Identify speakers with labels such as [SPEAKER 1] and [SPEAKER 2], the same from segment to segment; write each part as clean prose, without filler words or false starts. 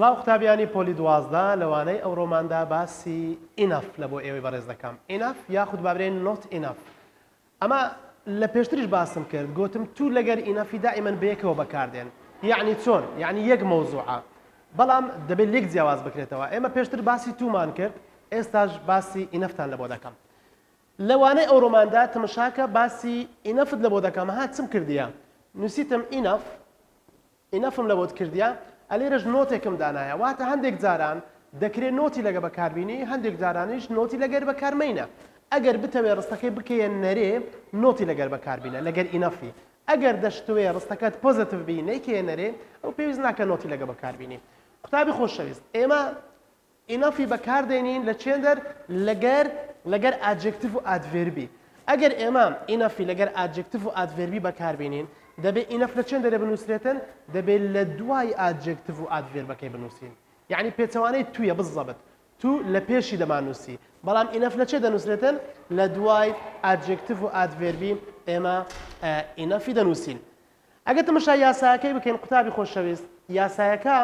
[SPEAKER 1] سڵاو قوتابیانی پۆلی 12 لەوانەی ئەوڕۆماندا باسی ئینەف لە بۆ ئێوەی بەڕێز دەکەم. ئینەف یاخود بابرێن نۆت ئینەف. ئەمە لە پێشتریش باسم کرد، گوتم تو لەگەر ئینەفی دائیمەن بەیەکەوە بەکاردێن. یعنی چۆن؟ یعنی یەک مەوزوعە. بەڵام دەبێت لێک جیاواز بکرێتەوە. ئێمە پێشتر باسی تومان کرد، ئێستاش باسی ئینەفتان لە بۆ دەکەم. لەوانەی ئەوڕۆماندا تەمەشاکە باسی ئینەفت لە بۆ دەکەم. ها چم کردیە؟ نووسیتم ئینەفم لە بۆت کردیە. ئەلێرەش نۆتێکم دانایە، واتە هەندێک جاران دەکرێت نۆتی لەگە بەکاربینی، هەندێک جارانیش نۆتی لەگەر بەکارمەینە. ئەگەر بتەوێ ڕستەکەی بکەیە نەرێ، نۆتی لەگەر بەکاربینە لەگەر ئینەفی. ئەگەر دەشتوێ ڕستەکەت پۆزتیڤ بی نەیکەیە نەرێ، ئەو پێویست ناکە نۆتی لەگە بەکاربینی. قوتابی خۆشەویست، ئێمە ئینەفی بەکاردێنین لە چێندەر لەگەر ئادجکتیڤ و ئادڤێربی. ئەگەر ئێمە ئینەفی لەگەر ئادجکتیڤ و ئادڤێربی بەکاربینین، دەبێت ئینەف لە چێندەرێ بنووسرێتن؟ دەبێت لە دوای ئادجکتیڤ و ئادڤێربەکەی بنووسین. یعنی پێچەوانەی تویە بزەبت، تو لە پێشی دەمانووسی، بەڵام ئینەف لە چێ دەنووسرێتن؟ لە دوای ئادجکتیڤ و ئادڤێربی ئێمە ئینەفی دەنووسین. ئەگەر تەماشای یاسایەکەی بکەین قوتابی خۆشەویست، یاسایەکە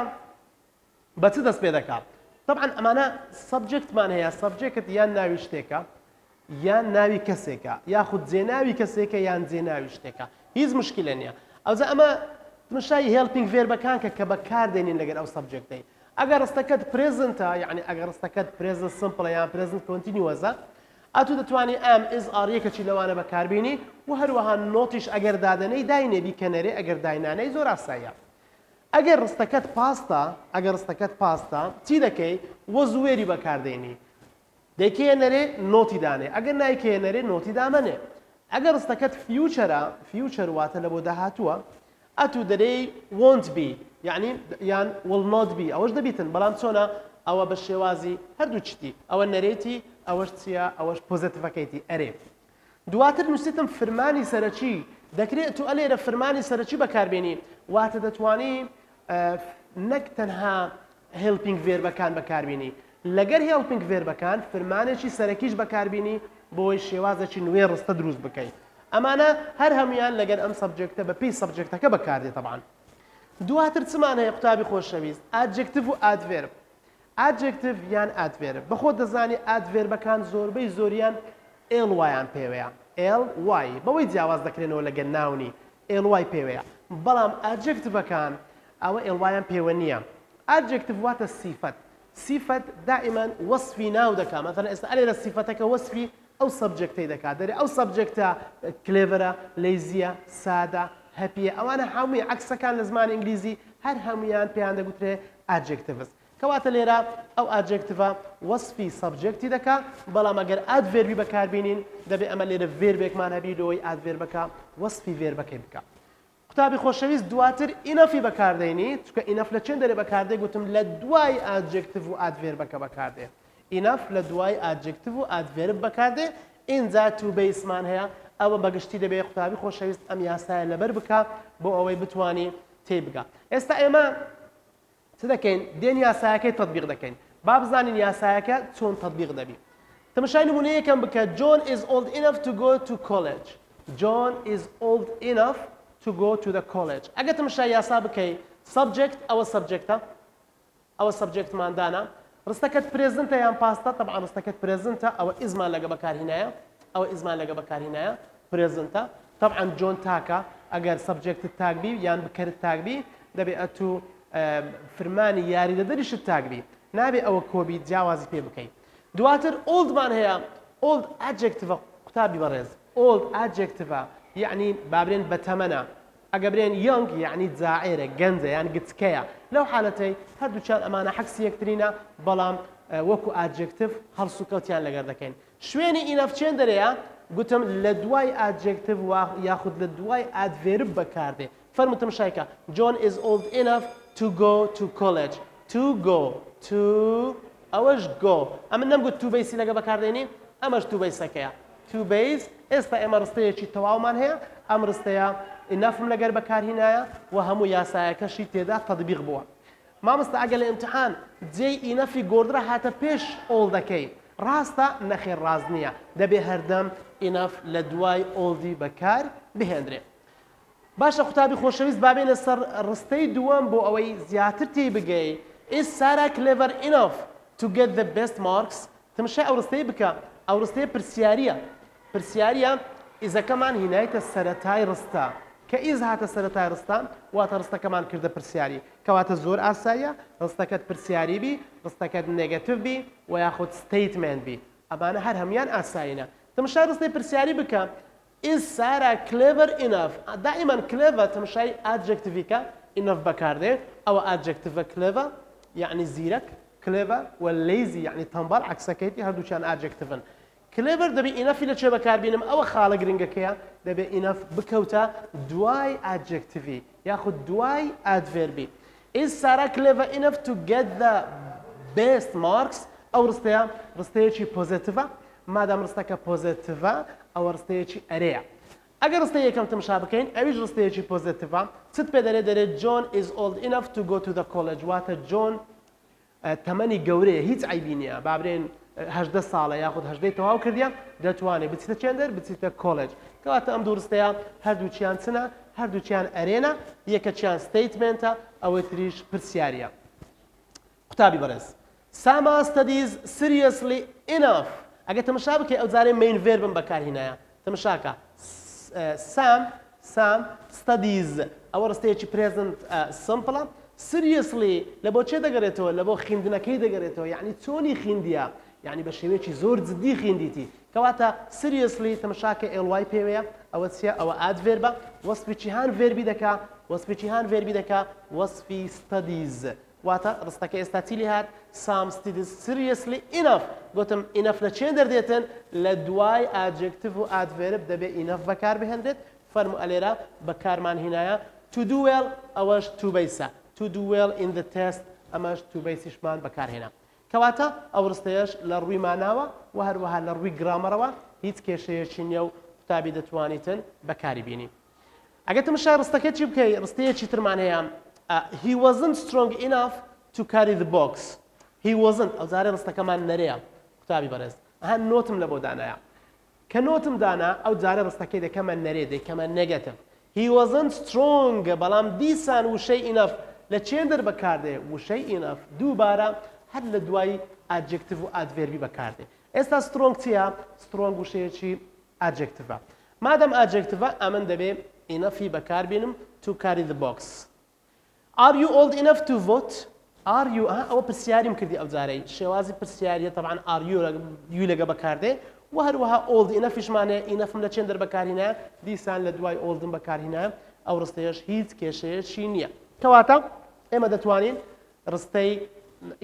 [SPEAKER 1] بە چ دەست پێ دەکات؟ طبعا ئەمانە سەبجێکتمان هەیە، سەبجێکت یان ناوی شتێکە یان ناوی کەسێکە، یاخود جێناوی کەسێکە یان جێناوی شتێکە. هیچ مشکلە نییە. ئەوجا ئەمە تماشای هێلپینگ ڤێربەکان کە بەکاردێنین لەگەر ئەو سەبجێکتەی. ئەگەر ڕستەکەت پرێزنتە، یعنی ئەگەر ڕستەکەت پرێزنت سمپڵە یان پرێزنت کۆنتینیوەزە، ئەتو دەتوانی ئەم ئز ئاریەکەچی لەوانە بەکاربینی و هەروەها نۆتیش ئەگەر دادەنەی داینێبی کەنەرێ، ئەگەر داینانەی زۆر ئاساییە. ئەگەر ڕستەکەت پاستە چی دەکەی؟ وە زوێری بەکاردێنی. دەیکەیە نەرێ نۆتی دانێ، ئەگەر نایکەیە نەرێ نۆتی دامەنێ. ئەگەر ڕستەکەت فیوچەر واتە لە بۆ داهاتووە، ئەتو دەرەی won't be، یعنی یان will not be، ئەوەش دەبیتن، بەڵام چۆنە؟ ئەوە بە شێوازی هەردوو چیتی، ئەوە نەرێتی، ئەوەش چییە؟ ئەوەش پۆزتیڤەکەیتی ئەرێ. دواتر نووسیتم فرمانی سەرەکی، دەکرێت تو ئەلێرە فرمانی سەرەکی بەکاربێنی، واتە دەتوانی نەک تەنها هێلپینگ ڤێربەکان بەکاربینی، لەگەر هێلپینگ ڤێربەکان فرمانێکی سەرەکیش بەکاربینی بۆی شێوازێکی نوێ ڕستە دروست بکەیت. ئەمانە هەر هەمویان لەگەر ئەم سەبجێکتە بە پێی سەبجێکتەکە بەکاردێت. طبعا دواتر چمان هەیە قوتابی خۆشەویست؟ ئادجکتیڤ و ئادڤێرب. ئادجکتیڤ یان ئادڤێرب، بەخۆ دەزانی ئادڤێربەکان زۆربەی زۆریان ly پێوەیە، ly بەوەی جیاواز دەکرێنەوە لەگەر ناونی، ly پێوەیە. بەڵام ئادجکتیڤەکان ئەوە ly پێوە نییە. ئادجکتیڤ واتە سیفەت. سیفەت دائیمەن وەصفی ناو دەکات. مەثەڵەن ئێستا ئەلێرە سیفەتەکە وەصفی ئەو سەبجێکتەی دەکات، دەرێ ئەو سەبجێکتە کلێڤەرە، لەیزیە، سادە، هەپیە، ئەوانە هەمووی عەکسەکان لە زمانی ئینگلیزی هەر هەمویان پێیان دەگوترێ ئادجکتیڤز. کەواتە لێرە ئەو ئادجکتیڤە وەصفی سەبجێکتی دەکات، بەڵام ئەگەر ئادڤێربی بەکاربینین دەبێت ئەمە لێرە ڤێربێکمان هەبی لەوەی ئادڤێربەکە وەصفی ڤێربەکەی بکات. قوتابی خۆشەویست، دواتر ئینەفی بەکاردێنی، چونکە ئینەف لە چێن دەرێ بەکاردێ؟ گوتم لە دوای ئادجکتیڤ و ئادڤێربەکە بەکاردێ. ئینەف لە دوای ئادجکتیڤ و ئادڤێرب بەکاردێ. ئینجا تو بەیسمان هەیە، ئەوە بەگشتی دەبێت قوتابی خۆشەویست ئەم یاسایە لەبەر بکە بۆ ئەوەی بتوانی تێبگات. ئێستا ئێمە چ دەکەین؟ دێن یاسایەکەی تەطبیق دەکەین، با بزانین یاسایەکە چۆن تەطبیق دەبی. تەماشای نمونەیەکەم بکە. John is old enough to go to college. John is old enough to go to the college. ئەگەر تەماشای یاسا بکەی، سەبجێکت ئەوە سەبجێکتە، ئەوە سەبجێکتماندانە، ڕستەکەت پرێزنتە یان پاستە، طبعا ڕستەکەت پرێزنتە، ئەوە ئیزمان لەگە بەکارهێنایە، ئەوە ئیزمان لەگە بەکارهێنایە، پرێزنتە. طبعا جۆن تاکە، ئەگەر سەبجێکتت تاکبی یان بکەرت تاکبی دەبێت ئەتو فرمانی یاریدەدەریشت تاکبی، نابێ ئەوە کۆبی جیاوازی پێ بکەیت. دواتر ئۆڵدمان هەیە. ئۆڵد ئادجکتیڤە قوتابی بەڕێز، ئۆڵد ئادجکتیڤە یعنی بابرێن بەتەمەنە. ئەگە برێن یۆنگ یعنی جاعێرە، گەنجە یان گچکەیە. لەو حالەتەی هەردووچان ئەمانە حەکسی یەکترینە، بەڵام وەکو ئادجکتیڤ هەڵسوکەوتیان لەگەر دەکەین. شوێنی ئینەف چێن دەرەیە؟ گوتم لە دوای ئادجکتیڤ یاخود لە دوای ئادڤێرب بەکاردێ. فەرمووتم شایکە John is old enough to go to college. To go to ئەوەش go. ئەمە نەمگوت تو بەیسی لەگە بەکاردێنی، ئەمەش تو بەیسەکەیە. تو بەیس. ئێستا ئێمە ڕستەیەکی تەواومان هەیە، ئەم ڕستەیە ئینەفم لەگەر بەکارهێنایە و هەموو یاسایەکەشی تێدا تەطبیق بووە. مامۆستا ئەگەر لە ئیمتحان جێی ئینەفی گۆڕدرا هاتە پێش ئۆڵدەکەی، ڕاستە؟ نەخێر ڕاست نییە، دەبێ هەردەم ئینەف لە دوای ئۆڵدی بەکار بهێنرێ. باشە قوتابی خۆشەویست، بابێنە سەر ڕستەی دووەم بۆ ئەوەی زیاتر تێی بگەی is Sarah clever enough to get the best marks تمشي ئەو ڕستەیە بکە ئەو ڕستەیە پرسیاریە ئیزەکەمان هینایتە سەرەتای ڕستە کە ئیز هاتە سەرەتای ڕستان واتە ڕستەکەمان کردە پرسیاری کەواتە زۆر ئاساییە ڕستەکەت پرسیاری بی ڕستەکەت نێگەتیڤ بی و یاخود ستەیتمنت بی ئەمانە هەر هەمویان ئاساییە تمشای ڕستەی پرسیاری بکە is Sarah clever enough دائما clever تمشای adjectiveکە enough بەکاردێ ئەوە adjective clever يعني زیرەک clever و lazy يعني تەنبەڵ عەکسەکەیەتی هەردووچیان adjectivن clever دەبێ enough لە چێ بەکاربێنم ئەوە خاڵە گرنگەکەیە دەبێ enough بکەوتە دوای adjective یاخود دوای adverb is Sarah clever enough to get the best marks ئەو ڕستەیەکی پۆزیتیڤە مادام ڕستەکە پۆزیتیڤە ئەوە ڕستەیەکی ئەرەیە ئەگەر ڕستەی یەکەم تماشا بکەین ئەویش ڕستەیەکی پۆزیتیڤە چت پێ دەرێت John is old enough to go to the college واتە John تەمەنی گەورەیە هیچ عیبی نییە بابرێن 18 ساڵە یاخود 18 تەواو کردیان دەتوانێت بچیتە چێندەر بچیتە کۆلج کەواتە ئەم دوو ڕستەیە هەردووچیان چنە هەردووچیان ئەرێنە یەکەچیان ستەیتمنتە ئەوەی تریش پرسیاریە قوتابی بەڕێز Sama studies seriously enough ئەگە تەماشا بکەی ئەو جارێ main verbم بەکارهێنایە تەماشاکە Sam studies ئەوە ڕستەیەکی present simple seriously لە بۆ چێ دەگەڕێتەوە لە بۆ خوێندنەکەی دەگەڕێتەوە یعنی چۆنی خوێندیە یعنی بە شێوەیەکی زۆر جددی خوێندیتی کەواتە seriously تەماشاکە ly پێوەیە ئەوە چیە ئەوە adverb وەسفێکی هان verbi دەکا وەسفی studies واتە ڕستەکە ئێستا چی لێ هات Sam studies seriously enough گوتم enough لە چێن دەردێتن لە دوای adjective و adverb دەبێ enough بەکار بهێنرێت فەرمو ئەلێرە بەکارمان هێنایە to do well ئەوەش to بەیسە to do well in the test ئەمەش to بەیسیشمان بەکارهێنا کەواتە ئەو ڕستەیەش لە ڕووی ماناوە و هەروەها لە ڕووی گرامەرەوە هیچ کێشەیەکی نییە و قوتابی دەتوانیتن بەکاری بینی ئەگەر تماشای ڕستەکە چی بکەی ڕستەیەکی ترمان هەیە he wasn't strong enough to carry the box he wasn't ئەو جارێ ڕستەکەمان نەرەیە قوتابی بەڕێز ئەها نۆتم لە بۆ دانایە کە نۆتم دانا ئەو جارە ڕستەکەی دەکەمە نەرێ دەکەمە نەگەتیڤ he wasn't strong بەڵام دیسان وشەی enough لە چێن دەربەکاردێ وشەی enough دووبارە هەر لە دوای adjective و adverb بەکاردێ ئێستا strong چییە strong وشەیەکی adjective مادام adjective ئەمن دەبێ enough بەکاربێنم to carry the box are you old enough to vote are you ئەوە پرسیاریم کردی ئەو جارەی شێوازی پرسیاریە طبعا are you لەگە بەکاردێ و هەروەها old enoughشمانەیە enough لە چێن دەربەکارهێنایە دیسان لە دوای oldم بەکارهێنایە ئەو ڕستەیەش هیچ کێشەیەکی نییە کەواتە ئێمە دەتوانین ڕستەی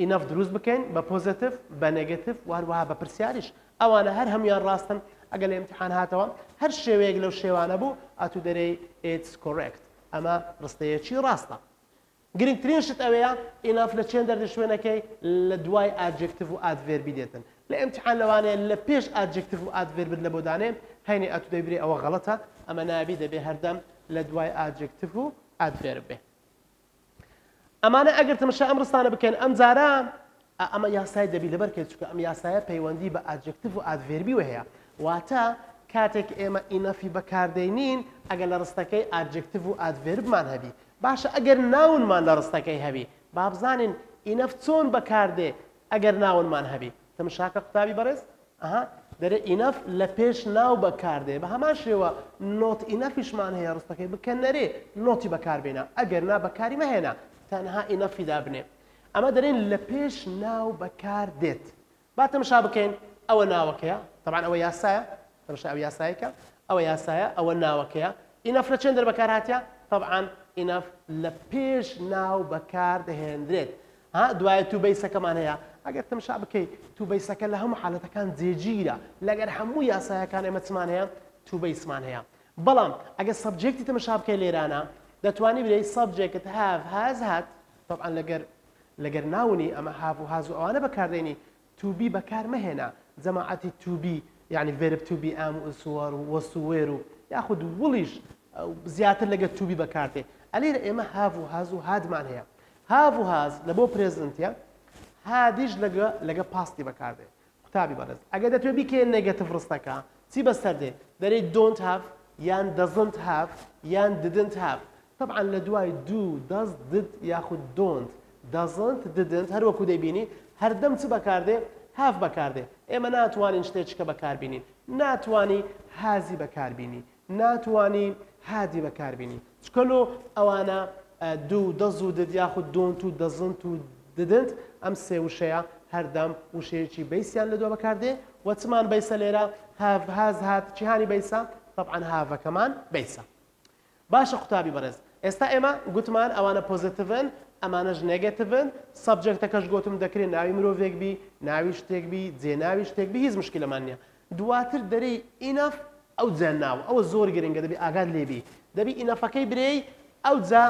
[SPEAKER 1] enough دروست بکەین بە پۆزیتیڤ بە نێگەتیڤ و هەروەها بە پرسیاریش ئەوانە هەر هەمویان ڕاستن ئەگەر لە ئیمتحان هاتەوە هەر شێوەیەک لەو شێوانە بوو ئەتو دەرەی it's correct ئەمە ڕستەیەکی ڕاستە گرنگترین شت ئەوەیە enough لە چێن دەردە شوێنەکەی لە دوای adjective و adverb دێتن لە ئیمتحان لەوانەیە لە پێش adjective و adverb لە بۆ دانێ هەینێ ئەتو دەیبرێ ئەوە غەڵەتە ئەمە نابی دەبێ هەردەم لە دوای adjective و adverb بێ ئەمانە ئەگەر تەماشا ئەم ڕستانە بکەن ئەم جارە ئەمە یاسای دەبی لەبەرکەوێت چونکە ئەم یاسایە پەیوەندی بە adjective و adverb هەیە واتە کاتێک ئێمە enough بەکاردێنین ئەگەر لە ڕستەکەی adjective و adverbمان هەبی باشە ئەگەر ناونمان لە ڕستەکەی هەبی با بزانین enough چۆن بەکاردێ ئەگەر ناونمان هەبی تەماشاکە قوتابی بەڕێز دەرێ enough لە پێش ناو بەکاردێ بە هەمان شێوە not enoughشمان هەیە ڕستەکەی بکەن نەرێ نۆتی بەکاربێنە ئەگەر نا بەکاری مەهێنا تەنها enough دابنێ ئەمە دەرێن لە پێش ناو بەکار دێت با تەماشا بکەین ئەوە ناوەکەیە طبعا ئەوە یاسایە تەماشا ئەو یاسایەکە ئەوە یاسایە ئەوە ناوەکەیە enough لە چێن دەربەکار هاتیە طبعا enough لە پێش ناو بەکار دەهێنرێت دوایە تو بەیسەکەمان هەیە ئەگەر تەماشا بکەی تو بەیسەکە لە هەموو حالەتەکان جێگیرە لەگەر هەموو یاسایەکان ئێمە چمان هەیە تو بەیسمان هەیە بەڵام ئەگەر سەبجێکتی تەماشا بکەی لێرانە دەتوانی بڵێ سەبجێکت have has had طبعا لەگەر ناونی ئەمە have و has و ئەوانە بەکاردێنی to be بەکار مەهێنا جەماعەتی to be يعني verb to be am و سوار و وەسوێر و یاخود وڵیش زیاتر لەگە to be بەکاردێ ئەلێرە ئێمە have و has و hadمان هەیە have و has لە بۆ پرێزنتە هادیش لەگە پاستی بەکاردێ قوتابی بەڕێز ئەگەر دەتوێت بیکەی نێگەتیڤ ڕستەکە چی بەسەر دێ دەرێت don't have یان doesn't have یان didn't have طبعا لە دوای do does did یاخود don't doesn't didn't هەروەکو دەیبینی هەردەم چ بەکاردێ have بەکاردێ ئێمە ناتوانین شتێککە بەکاربینین ناتوانی هازی بەکاربینی ناتوانی هادی بەکاربینی چکەلۆ ئەوانە دوو دەز و دد یاخود don't و doesn't و didn't ئەم سێ وشەیە هەردەم وشەیەکی بەیسیان لە دۆ بەکاردێ وە چمان بەیسە لێرە have has had چیهانی بەیسە طبعا هاڤەکەمان بەیسە باشە قوتابی بەڕێز ئێستا ئێمە گوتمان ئەوانە پۆزیتیڤن ئەمانەش نێگەتیڤن سەبجەکتەکەش گوتم دەکرێت ناوی مرۆڤێک بی ناوی شتێک بی جێناوی شتێک بی هیچ مشکلەمان نییە دواتر دەرەی ئینەف ئەو جا ناو ئەوە زۆر گرنگە دەبی ئاگات لێبی دەبی ئینەفەکەی برەی ئەو جا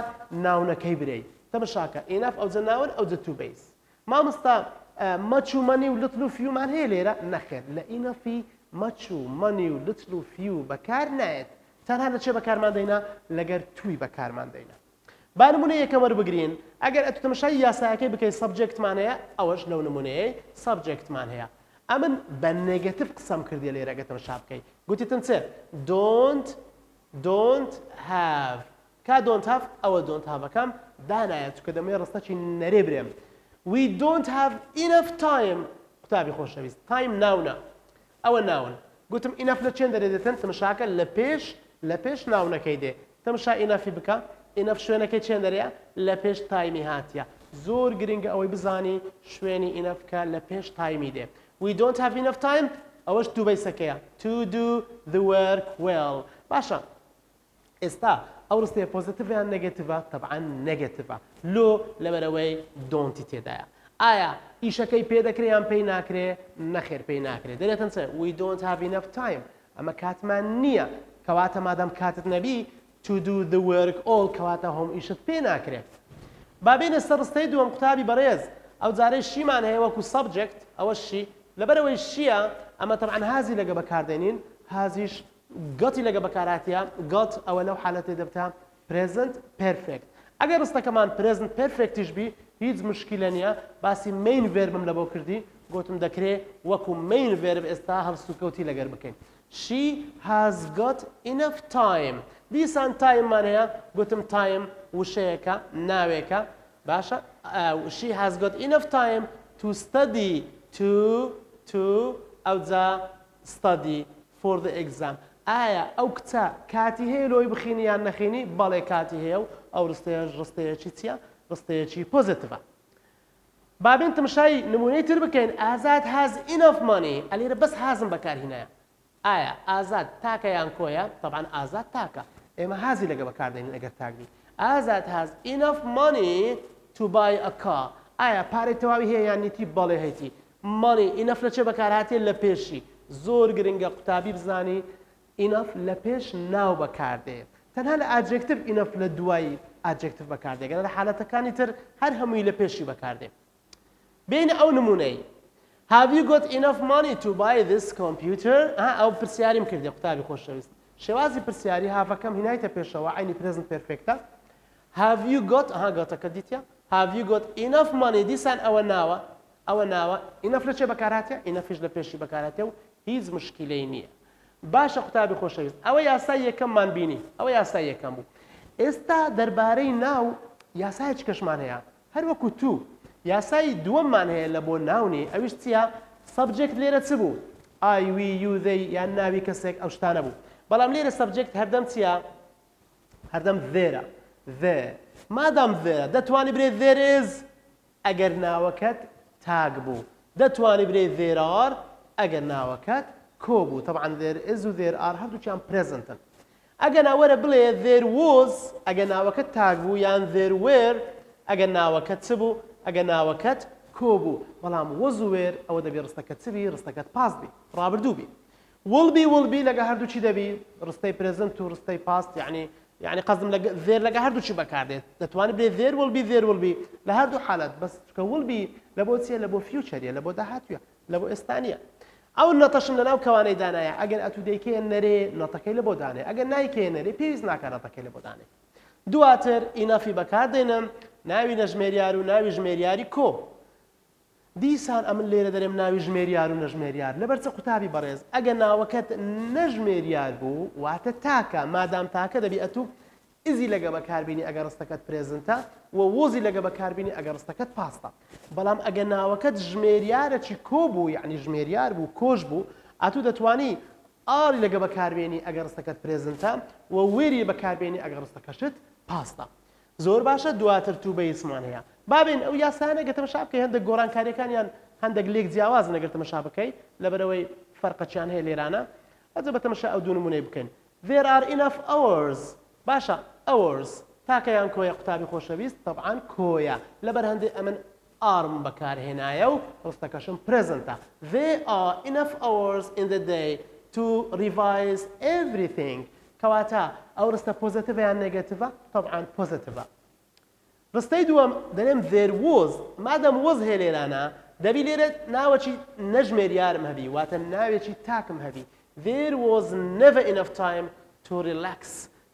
[SPEAKER 1] ناونەکەی برەی تەمەشاکە ئینەف ئەو جا ناون ئەو جا تو بەیس مامۆستا مەچ و مەنی و لتل و فیومان هەیە لێرە نەخێت لە ئینەفی مەچ و مەنی و لتل و فیو بەکار نایێت تەنها لە چێ بەکارمان دەینا لەگەر توی بەکارمان دەینا با نمونە یەکەم وەربگرین ئەگەر ئەتو تەماشای یاسایەکەی بکەیت سەبجەکتمان هەیە ئەوەش لەو نمونەیە سەبجەکتمان هەیە ئەمن بە نێگەتیڤ قسەم کردی لێرە ئەگەر تەماشا بکەیت گوتیتم چێ don't have کا don't have ئەوە don't haveەکەم دانایە چکە دەمێ ڕستەکی نەرێ برێم we don't have enough time قوتابی خۆشەویست time ناونە ئەوە ناون گوتم enough لە چێن دەرێدێتن تەماشاکە لە پێش ناونەکەی دێ تەماشا ئینەفی بکە ئینەف شوێنەکەی چێن دەرەیە لە پێش تایمی هاتیە زۆر گرنگە ئەوەی بزانی شوێنی ئینەفکە لە پێش تایمی دێ we don't have enough time ئەوەش دوو بەیسەکەیە to do the work well باشە ئێستا ئەو ڕستەیە پۆزیتیڤیان نێگەتیڤە طبعا نێگەتیڤە لۆ لەبەرەوەی دۆنتی تێدایە ئایا ئیشەکەی پێ دەکرێ یان پێی ناکرێ نەخێر پێی ناکرێ دەرێتن چێ we don't have enough time ئەمە کاتمان نییە کەواتە مادەم کاتت نەبی to do the work all کەواتە هەم ئیشت پێ ناکرێت بابێنە سەر ڕستەی دووەم قوتابی بەڕێز ئەو جارەی شیمان هەیە وەکو سەبجەکت ئەوە شی لەبەرەوەی شیە ئەمە طبعا هازی لەگە بەکاردێنین هازیش گەتی لەگە بەکاراتیە گەت ئەوە لەو حالەتێ دەبتە present perfect ئەگەر ڕستەکەمان present perfectiش بی هیچ مشکلە نییە باسی main verbم لەبۆ کردی گوتم دەکرێت وەکو main verb ئێستا هەڵسوکەوتی لەگەر بکەین she has got enough time دیسان تایممان هەیە گوتم تایم وشەیەکە ناوێکە باشە she has got enough time to study to ئەوجا study for the exam ئایا ئەو کچە کاتی هەیە لۆی بخینی یان نەخینی بەڵێ کاتی هەیە و ئەو ڕستەیەش ڕستەیەکی چییە ڕستەیەکی پۆزیتیڤە بابێن تەماشای نمونەی تر بکەین ئازاد has enough money ئەلێرە بەس هازم بەکارهێنایە ئایا ئازاد تاکە یان کۆیە طبعا ئازاد تاکە ئێمە هازی لەگە بەکاردێنین ئەگەر تاکبی ئازاد has enough money to buy a car ئایا پارەی تەواوی هەیە یان نیتی بەڵێ هەیەی money enough لە چێ بەکارهاتێ لە پێشی زۆر گرنگە قوتابی بزانی enough لە پێش ناو بەکاردێ تەنها لە ئاجێکتیڤ enough لە دوای ئاجێکتیڤ بەکاردێگەن لە حالەتەکانی تر هەر هەمووی لە پێشی بەکاردێ بین ئەو نمونەی have you got enough money to buy this computer ئەو پرسیاریم کردی قوتابی خۆشەویست شێوازی پرسیاری هاڤەکەم هینایتە پێشەوە عینی present perfectە have you got گاتەکە دیتە have you got enough money دیسان ئەوە ناوە enough لە چێ بەکارهاتێ enoughiش لە پێشی بەکارهاتێ و هیچ مشکلەی نییە باشە قوتابی خۆشەویست ئەوە یاسای یەکەممان بینی ئەوە یاسای یەکەم بوو ئێستا دەربارەی ناو یاسایەک کەشمان هەیە هەر وەکو تو یاسای دووەممان هەیە لە بۆ ناونی ئەویش چییە سەبجەکت لێرە چ بوو I we you they یان ناوی کەسێک ئەو شتانە بوو بەڵام لێرە سەبجەکت هەردەم چییە هەردەم there مادام there دەتوانی برێت there is ئەگەر ناوەکەت تاگ بوو دەتوانی برێت there are ئەگەر ناوەکەت کۆ بوو طبعا there is و there are هەردووچیان presentن ئەگەر ناوەرە بڵێ there was ئەگەر ناوەکەت تاگ بوو یان there were ئەگەر ناوەکەت چ بوو ئەگەر ناوەکەت کۆ بوو بەڵام was و were ئەوە دەبێت ڕستەکەت چ بی ڕستەکەت past بی ڕابردوو بی will be لەگە هەردووچی دەبی ڕستەی present و ڕستەی past یعنی قەزم there لەگە هەردووچی بەکاردێت دەتوانێت بێت there will be لە هەردوو حالەت بەس کە will be لە بۆ چیە لە بۆ future لە بۆ داهاتوویە لە بۆ ئێستانیە ئەو نەتەشم لەناو کەوانەی دانایە ئەگەر ئەتو دەیکەیە نەرێ نەتەکەی لە بۆ دانێ ئەگەر نایکەیە نەرێ پێویست ناکە نەتەکەی لە بۆ دانێ دواتر ئینەفی بەکاردێنم ناوی نەژمێریار و ناوی ژمێریاری کۆ دیسان ئەمن لێرە دەرێم ناوی ژمێریار و نەژمێریار لەبەرچە قوتابی بەڕێز ئەگەر ناوەکەت نەژمێریار بوو واتە تاکە مادام تاکە دەبی ئەتو ئزی لەگە بەکاربیینی ئەگەر ڕستەکەت پرێزنتە و وۆزی لەگە بەکاربیینی ئەگەر ڕستەکەت پاستە بەڵام ئەگە ناوەکەت ژمێریارەکی کۆبوو یعنی ژمێریار بوو کۆش بوو ئاتوو دەتوانی ئاڵی لەگە بەکاربیێنی ئەگەر ڕستەکەت پرێزنتە و وێری بەکاربیێنی ئەگەر ڕستەکەشت پاستە زۆر باشە دواتر تو بەیسمان هەیە بابێن ئەو یاسانە گەتەمەشا بکەی هەندێک گۆڕانکاریەکانیان هەندێک لێک جیاواز نەگەر تەمەشا بکەی لەبەرەوەی فەرقەچیان هەیە لێرانە ئەجە بە تەمەشا ئەو دوو نمونەی بکەین there are enough hours باشە hours تاکەیان کۆیە قوتابی خۆشەویست طبعاً کۆیە لەبەر هەندێک ئەمن ئارم بەکارهێنایە و ڕستەکەشم پرێزنتە there are enough hours in the day to revise everything کەواتە ئەو ڕستە پۆزیتیڤە یان نێگەتیڤە طبعاً پۆزیتیڤە ڕستەی دووەم دەڵێم there was مادەم was هەیە لێرانە دەبی لێرە ناوەکی نەژمێریارم هەبی واتە ناوێکی تاکم هەبی there was never enough time to relax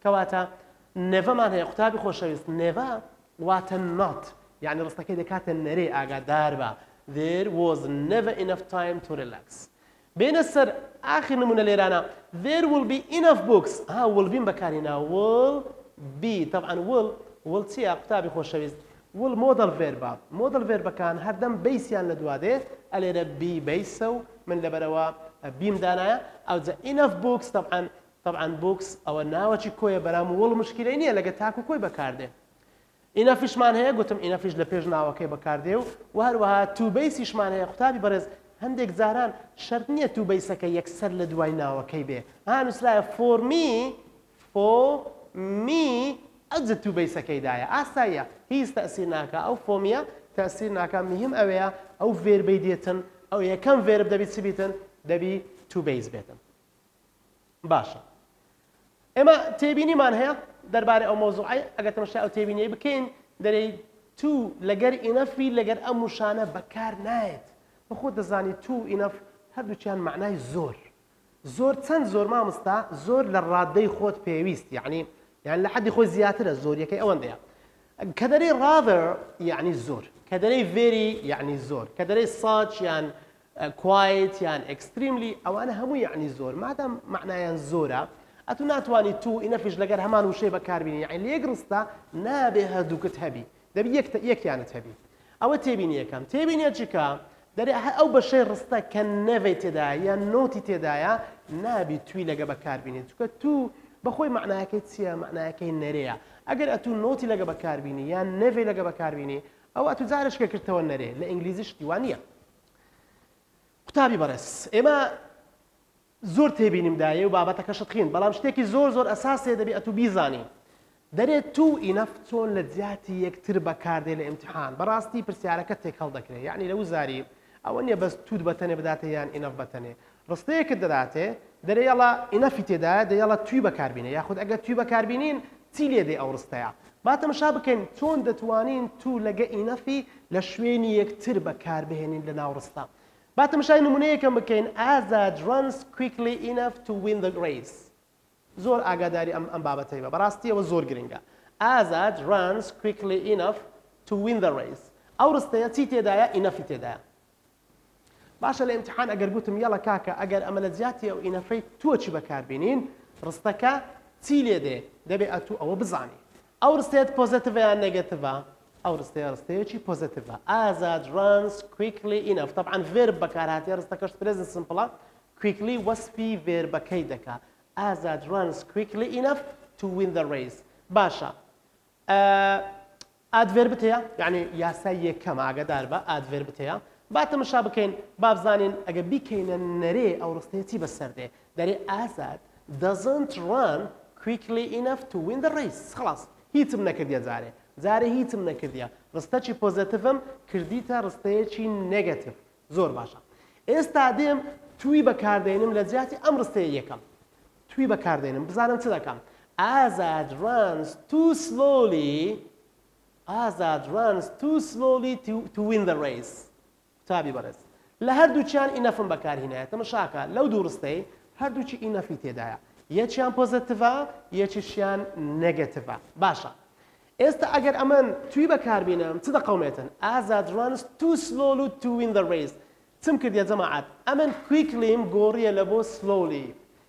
[SPEAKER 1] کەواتە نێڤەمان هەیە قوتابی خۆشەویست نێڤە واتە not یعنی ڕستەکەی دەکاتە نەرێ ئاگادار بە there was never enough time to relax بینە سەر ئاخر نمونە لێرانە there will be enough books will بین بەکارهێنا will be طبعا will چییە قوتابی خۆشەویست will مۆدەڵ ڤێربە مۆدەڵ ڤێربەکان هەردەم بەیسیان لە دوادێ ئەلێرە بی بەیسە و من لەبەرەوە بیم دانایە ئەوجا enough books طبعا books ئەوە ناوەکی کۆیە بەرام will مشکلەی نییە لەگە تاک و کۆی بەکاردێ ئینەفیشمان هەیە گوتم ئینەفیش لە پێش ناوەکەی بەکاردێ و هەروەها تو بەیسیشمان هەیە قوتابی بەڕێز هەندێک جاران شەرت نییە تو بەیسەکە یەکسەر لە دوای ناوەکەی بێ نووسرایە for me ئەجە تو بەیسەکەیدایە ئاساییە هیچ تەسیر ناکە ئەو فۆمیە تەسیر ناکە مهم ئەوەیە ئەو ڤێربەی دێتن ئەو یەکەم ڤێرب دەبی چ بیتن دەبی تو بەیس بێتن باشە ئێمە تێبینیمان هەیە دەربارەی ئەو مۆزوعی ئەگەر تەماشای ئەو تێبینیەی بکەین دەرەی تو لەگەر ئینەفی لەگەر ئەم وشانە بەکار نایێت بەخۆت دەزانی تو ئینەف هەردووچیان معنای زۆر چەند زۆر مامۆستا زۆر لە ڕادەی خۆت پێویست یعنی لە حەدی خۆی زیاترە زۆریەکەی ئەوەندەیە کە دەرەی rather یعنی زۆر کە دەرەی very یعنی زۆر کە دەرەی such یان quite یان extremely ئەوانە هەموو یعنی زۆر مادام معنایان زۆرە ئەتو ناتوانانی تو ئینەفیش لەگەر هەمان وشەی بەکاربیێنی یعنی لە یەک ڕستە نابێ هەردووکت هەبی دەبی یەکیانت هەبی ئەوە تێبینی یەکەم تێبینیە چیکە دەرێ ئەو بەشەی ڕستە کە نەڤی تێدایە یان نۆتی تێدایە نابی توی لەگە بەکاربیێنێت چونکە تو بەخۆی معنایەکەی چییە معنایەکەی نەرەیە ئەگەر ئەتو نۆتی لەگە بەکاربیێنی یان نەڤی لەگە بەکاربیێنی ئەو ئەتو جارشکە کردەوە نەرێ لە ئینگلیزی شتیوان نییە قوتابی بەڕێز ئێمە زۆر تێبینیم دایە و بابەتەکەشت خین بەڵام شتێکی زۆر ئەساسێ دەبێت ئەتو بیزانی دەرێت تو ئینەف چۆن لە جیاتی یەکتر بەکاردێ لە ئیمتحان بەڕاستی پرسیارەکە تێکەڵ دەکرێت یعنی لە وزاری ئەوە نییە بەس توت بەتەنێ بداتێ یان ئینەف بەتەنێ ڕستەیەکت دەداتێ دەرێ یەڵا ئینەفی تێدایە دەیەڵە توی بەکاربینێ یاخود ئەگەر توی بەکاربینین چی لێ دێ ئەو ڕستەیە باتەمەشا بکەین چۆن دەتوانین تو لەگە ئینەفی لە شوێنی یەکتر بەکاربهێنین لە ناو ڕستە باتەمەشای نمونەیەکەم بکەین Azad runs quickly enough to win the race زۆر ئاگاداری ئەم بابەتەی بە بەڕاستی ئەوە زۆر گرنگە Azad runs quickly enough to win the race ئەو ڕستەیە چی تێدایە ئینەفی تێدایە باشە لە ئیمتحان ئەگەر گوتم یەڵە کاکە ئەگەر ئەمە لە جیاتی ئەو ئینەفەی تۆچی بەکاربینین ڕستەکە چی لێ دێ دەبێت ئەتوو ئەوە بزانی ئەو ڕستەیەت پۆزیتیڤە یان نێگەتیڤە ئەو ڕستەیەکی پۆزیتیڤە Azad runs quickly enough طبعا ڤێرب بەکارهاتێ ڕستەکەش پرێزنت سمپڵە quickly وەسپی ڤێربەکەی دەکات Azad runs quickly enough to win the race باشە ئادڤێربت هەیە یعنی یاسای یەکەم ئاگادار بە ئادڤێربت هەیە باتەمەشا بکەین بابزانین ئەگە بیکەینە نەرێ ئەو ڕستەیە چی بەسەردێ دەرێ Azad doesn't run quickly enough to win the race خلاص هیچم نەکردیە جارێ هیچم نەکردیە ڕستەکی پۆزیتیڤم کردیتە ڕستەیەکی نێگەتیڤ زۆر باشە ئێستا دێم توی بەکاردێنم لە جیاتی ئەم ڕستەیە یەکەم توی بەکاردێنم بزانم چ دەکەم Azad runs too slowly to win the race تابی بەڕێز لە هەردووچیان ئینەفم بەکارهێنایە تەمەشاکە لەو دوو ڕستەی هەردووچی ئینەفی تێدایە یەکیان پۆزیتیڤە یەکیشیان نێگەتیڤە باشە ئێستا ئەگەر ئەمن توی بەکاربینم چ دەقەومێتن Azad runs too slowly to win the race چم کردیە جەماعەت ئەمن quicklyم گۆڕیە لە بۆ slowly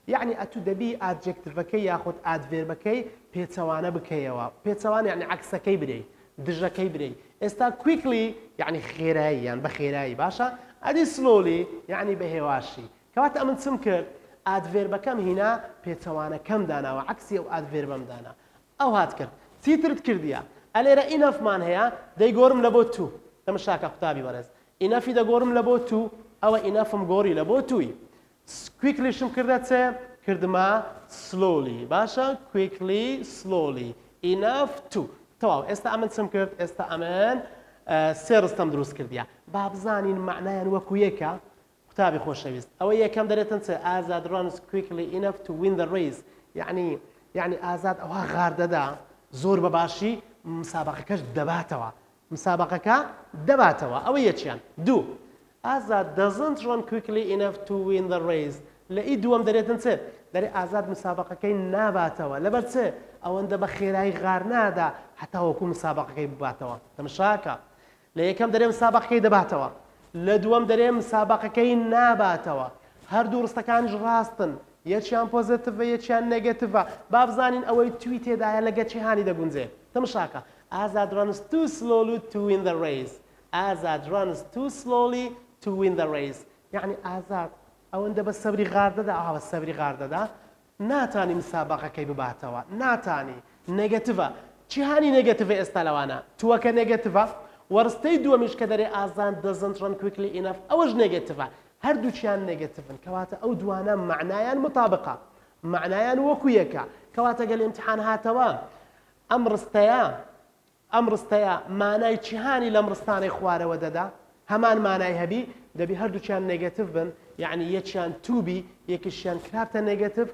[SPEAKER 1] يعني ئەتوو دەبی ئادجێکتڤەکەی یاخود ئادڤێربەکەی پێچەوانە بکەیەوە پێچەوان یعنی عەکسەکەی برێ دژەکەی برێ ئێستا quickly یعنی خێرایی یان بە خێرایی باشە ئەدی slowly یعنی بە هێواشی کەواتە ئەمن چم کرد ئادڤێربەکەم هینا پێچەوانەکەم داناوە عەکسی ئەو ئادڤێربەم دانا ئەو هات کرد چیترت کردیە ئەلێرە ئینەفمان هەیە دەیگۆڕم لە بۆ تو تەمەشاکە قوتابی بەڕێز ئینەفی دەگۆڕم لە بۆ تو ئەوە ئینەفم گۆڕی لە بۆ توی quicklyشم کردە چێ کردمە slowly باشە quickly slowly enough to تەواو ئێستا ئەمن چم کرد ئێستا ئەمن سێ ڕستەم دروست کردیە با بزانین معنایان وەکو یەکە قوتابی خۆشەویست ئەوە یەکەم دەرێتن چێ ئازاد runs quickly enough to win the race یعنی ئازاد ئەوە غاردەدا زۆر بەباشی مسابقەکەش دەباتەوە مسابقەکە دەباتەوە ئەوە یەکیان دوو ئازاد doesn't run quickly enough to win the race لە ئی دووەم دەرێتن چێ دەرێ ئازاد مسابقەکەی ناباتەوە لەبەر چێ ئەوەندە بە خێرایی غار نادا حتا وەکو مسابقەکەی بباتەوە تەماشاکە لە یەکەم دەرێ مسابقەکەی دەباتەوە لە دووەم دەرێ مسابقەکەی ناباتەوە هەردوو ڕستەکانیش ڕاستن یەکیان پۆزیتیڤە یەکیان نێگەتیڤە با بزانین ئەوەی توی تێدایە لە گەچیهانی دەگونجێ تەماشاکە ئازاد runs too slowly to win the race ئازاد runs too slowly to win the race یعنی ئازاد ئەوەندە بە سەبری غاردەدا ئەوە بە سەبری غاردەدا ناتانی مسابقەکەی بباتەوە ناتانی نێگەتیڤە چیهانی نێگەتیڤە ئێستا لەوانە تووەکە نێگەتیڤە وەڕستەی دووەمیش کە دەرێ ئازاد doesn't run quickly enough ئەوەش نێگەتیڤە هەردووچیان نێگەتیڤن کەواتە ئەو دوانە معنایان مطابقە معنایان وەکو یەکە کەواتە گەل ئیمتحان هاتەوە ئەم ڕستەیە مانای چیهانی لەم ڕستانەی خوارەوە دەدا هەمان مانای هەبی دەبی هەردووچیان نێگەتیڤ بن یعنی یەکیان تووبی یەکیشیان کراپتە نێگەتیڤ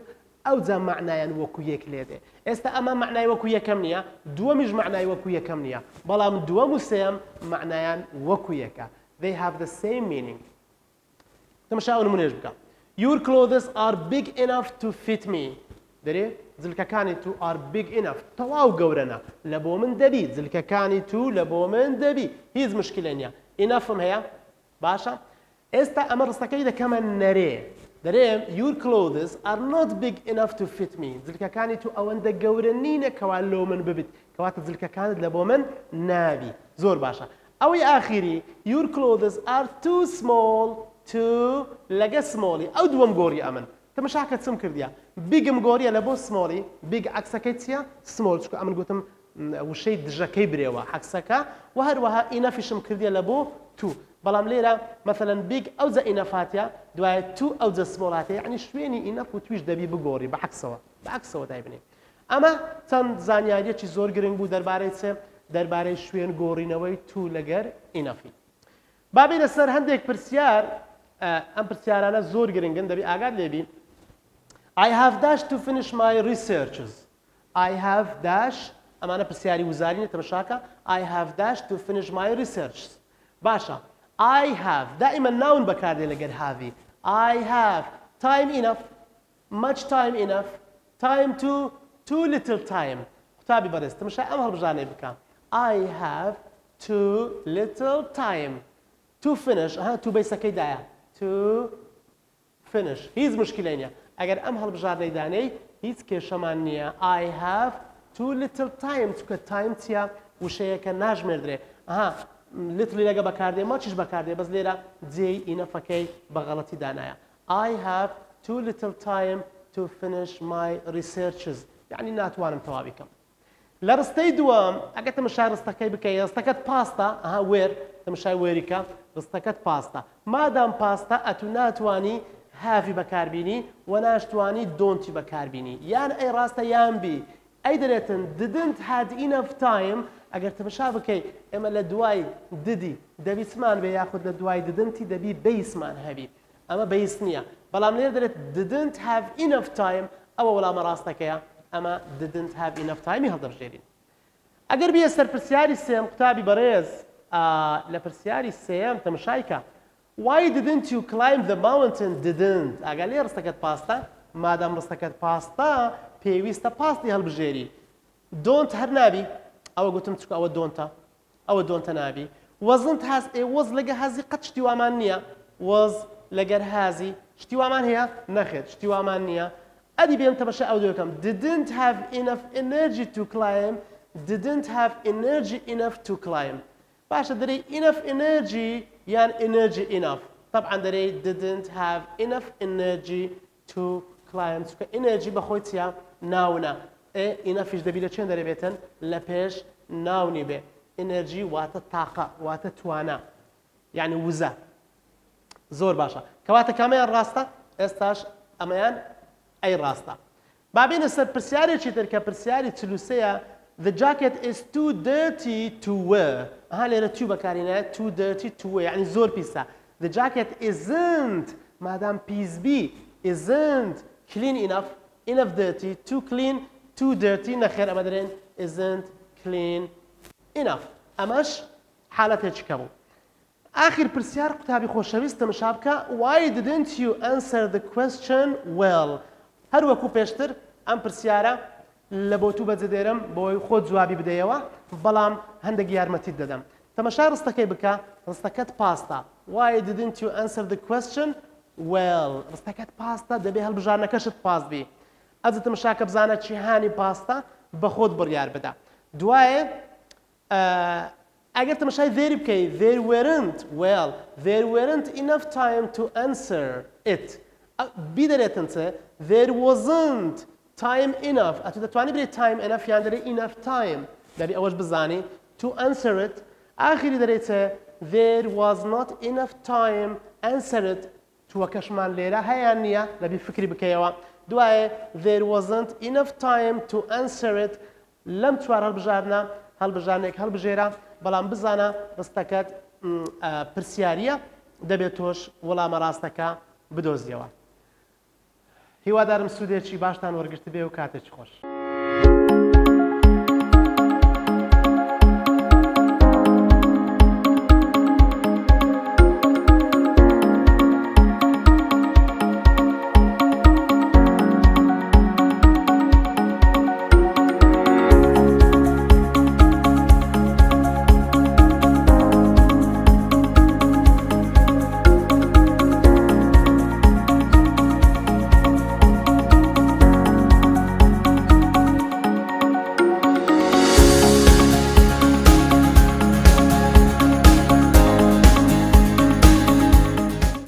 [SPEAKER 1] ئەو جا معنایان وەکو یەک لێدێ ئێستا ئەمە معنای وەکو یەکەم نییە دووەمیش معنای وەکو یەکەم نییە بەڵام دووەم و سێم معنایان وەکو یەکە they have the same meaning تەماشا نمونێش بکە your clothes are big enough to fit me دەرێ جلکەکانی تو are big enough تەواو گەورەنە لە بۆ من دەبی جلکەکانی تو لە بۆ من دەبی هیچ مشکلە نییە ئینەفم هەیە باشە ئێستا ئەمە ڕستەکەی دەکەمە نەرێ دەرێم your clothes are not big enough to fit me جلکەکانی تو ئەوەندە گەورە نینە کەوا لۆ من ببیت کەواتە جلکەکانت لە بۆ من نابی زۆر باشە ئەوەی ئاخیری your clothes are too small to لەگە سمۆلی ئەو دووەم گۆڕی ئەمن تەماشاکە چم کردیە بیگم گۆریە لە بۆ سمۆلی بیگ عەکسەکەی چییە سمۆل چکە ئەمن گوتم وشەی دژەکەی برێوە عەکسەکە و هەروەها ئینەفیشم کردیە لە بۆ تو بەڵام لێرە مەثەلەن بیگ ئەوجە ئینەفاتە دوایە تو ئەوجە سمۆڵاتە یعنی شوێنی ئینەف و تویش دەبی بگۆڕی بەعەکسەوە دایبنێ ئەمە چەند زانیاریەکی زۆر گرنگ بوو دەربارەی چێ دەربارەی شوێن گۆڕینەوەی تو لەگەر ئینەفی بابێ لەسەر هەندێک پرسیار ئەم پرسیارانە زۆر گرنگن دەبی ئاگات لێبی I have dashed to finish my researches I have dashed ئەمانە پرسیاری وزارینە تەماشاکە I have dashed to finish my researches باشە I have دائما ناون بەکاردێ لەگەر هاوی I have time enough much time enough time too little time قوتابی بەڕێز تەماشای ئەم هەڵبژانەی بکە I have too little time to finish تو بەیسەکەی دایە to finish هیچ مشکلە نییە ئەگەر ئەم هەڵبژارنەی دانەی هیچ کێشەمان نییە I have too little time چکە time چیە وشەیەکە ناژمێردرێ لتلی لەگە بەکاردێ ماچیش بەکاردێ بەس لێرە جێی ئینەفەکەی بە غەڵەتی دانایە I have too little time to finish my researches یعنی ناتوانم تەواو بکەم لە ڕستەی دووەم ئەگە تەماشای ڕستەکەی بکەی ڕستەکەت پاستە وێر تەماشای وێریکە ڕستەکەت پاستە مادام پاستە ئەتو ناتوانی هافی بەکاربینی و ناشتوانی دۆنتی بەکاربینی یان ئەی ڕاستە یان بی ئەی دەرێتن didn't had enough time ئەگەر تەماشا بکەی ئێمە لە دوای ددی دەبی چمان بێ یاخود لە دوای ددنتی دەبی بەیسمان هەبی ئەمە بەیس نییە بەڵام لێر دەرێت didn't have enough time ئەوە وەڵامە ڕاستەکەیە ئەمە didn't have enough time هەڵدەبژێرین ئەگەر بێ سەر پرسیاری سێم قوتابی بەڕێز لە پرسیاری سێم تەماشایکە why didn't you climb the mountain didn't ئەگەر لێ ڕستەکەت پاستە مادام ڕستەکەت پاستە پێویستە پاستی هەڵبژێری don't هەر نابی ئەوە گوتم چکە ئەوە دۆنتە نابی wasn't has was لەگە هازی قەت شتی وامان نییە was لەگەر هازی شتی وامان هەیە نەخێت شتی وامان نییە ئەدی بێم تەماشای ئەو دووەکەم didn't have enough energy to climb didn't have energy enough to climb باشە دەرێ enough energy یان energy enough طبعا دەرێ didn't have enough energy to climb چونکە energy بەخۆی چیە ناونە ئینەفیش دەبی لە چێن دەرەبێتن لە پێش ناونی بێ ئەنەرژی واتە تاقە واتە توانە یعنی وزە زۆر باشە کەواتە کامیان ڕاستە ئێستاش ئەمەیان ئەی ڕاستە بابینە سەر پرسیارێکی تر کە پرسیاری چلووسەیە The jacket is too dirty to wear ها لێرە تو بەکارینایە too dirty to wear یعنی زۆر پیسە The jacket isn't مادام پیسبی isn't clean enough dirty too clean too dirty نەخێر ئەمە دەرێن isn't clean enough ئەمەش حالەتێکی کەبوو آخر پرسیار قوتابی خۆشەویستم شابکە Why didn't you answer the question well هەروەکو پێشتر ئەم پرسیارە لە بۆ تو بەجێ دێرم بۆی خۆت جوابی بدەیەوە بەڵام هەندێک یارمەتیت دەدەم تەماشای ڕستەکەی بکە ڕستەکەت پاستە Why didn't you answer the question well ڕستەکەت پاستە دەبێ هەڵبژارنەکەشت پاست بی ئەجتم شاکە بزانە چی هانی پاستە بە خۆت بڕیار بدە دوایە ئەگەر تەماشای ذێری بکەی there weren't enough time to answer it بیدەرێتن چ there wasn't time enough ئەتو دەتوانی بێت time enough یان دەرێ enough time دەبی ئەوەش بزانی to answer it ئاخری دەرێت چ there was not enough time answer it تووەکەشمان لێرە هەیان نییە دەبی فکری بکەیەوە دوایە there wasn't enough time to answer it لەم چوار هەڵبژارنێک هەڵبژێرە بەڵام بزانە ڕستەکەت پرسیاریە دەبێت تۆش وەڵامە ڕاستەکە بدۆزیەوە هیوادارم سوودێکی باشتان وەرگرت بێ و کاتێکی خۆش